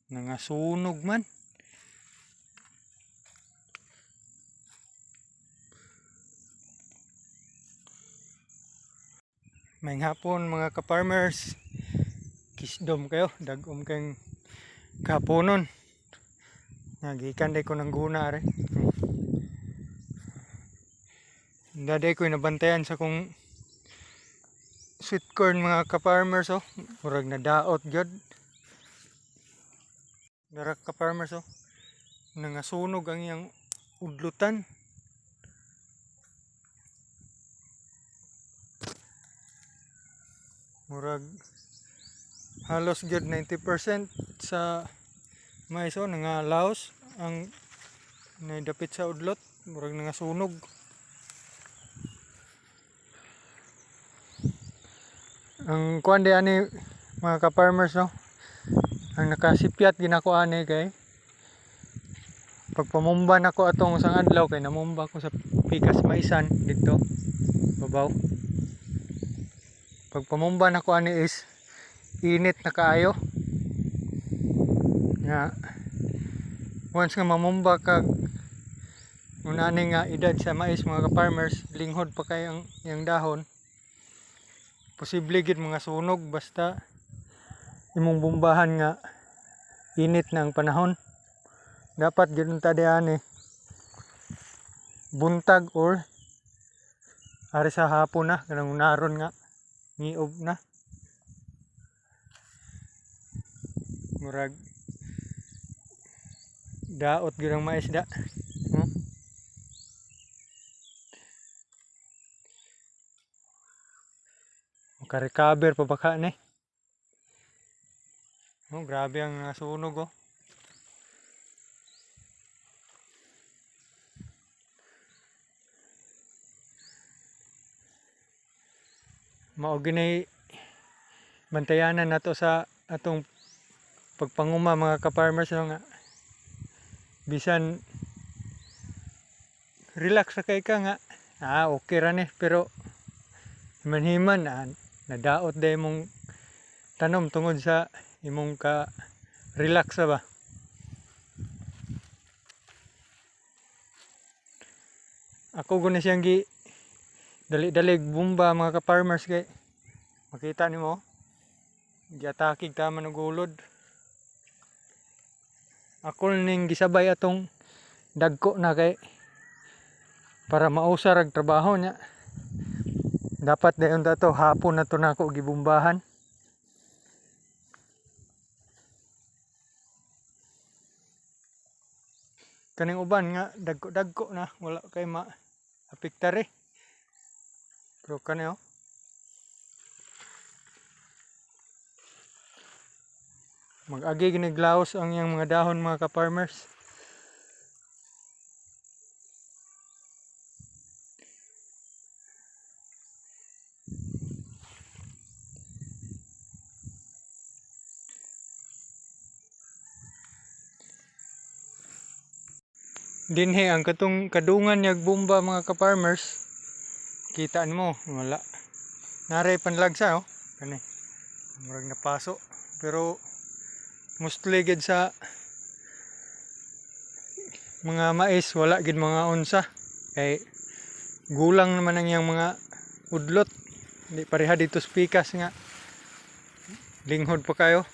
Nangasunog man. May hapon mga ka-farmers. Kisdom kayo, dagom kayong kaponon. Nagikan day ko ng guna rin. Daday ko nabantayan sa kong sweet corn mga ka-farmers oh. Murag na daot gyud. Darak ka-farmers oh. Nangasunog ang iyang udlutan. Murag halos gyud 90% sa mais oh nangalaos ang naidapit sa udlot. Murag nangasunog. Ang kuan di ani mga ka-farmers no. Ang nakasipyat ginako ani kay pagpamumba nako atong isang adlaw kay namumba ko sa pikas maisan dito babaw. Pagpamumba nako ani is init na kaayo. Nga once nga mamumba kag unani nga edad sa mais mga ka-farmers, linghod pa kay ang iyang dahon. Posible gid mga sunog basta imong bombahan nga init na ang panahon. Dapat gid unta diani buntag or ari sa hapon na kanang unaron nga ngiob na. Murag daot gyud ang mais da. Maka-recover pa baka ni. Oh, grabe ang nasunog oh. Mao ginay bantayanan nato sa atong pagpanguma mga ka-farmers no, nga bisan relax sa kay ka nga okay ra ni pero himan-himan nadaot day mong tanom tungod sa imong ka relax ba. Ako guna siyang gi dali-dalig bumba mga ka-farmers kay makita nimo giatakig tama ng gulod. Ako ning gisabay atong dagko na kay para mausar ang trabaho niya. Dapat dayon dato hapon na to nako gibumbahan. Kaning uban nga dagko-dagko na wala kay ma-apektare. Pero kani oh. Mag-agi giniglaos ang iyang mga dahon mga ka-farmers. Dinhi ang katong kadungan niyag bomba mga ka-farmers. Kitaan mo, wala. Naray panlagsa oh. Kani. Murag napaso. Pero mostly gid sa mga mais wala gid mga unsa. Kay gulang naman ang iyang mga udlot. Hindi pareha dito sa pikas nga. Linghod pa kayo.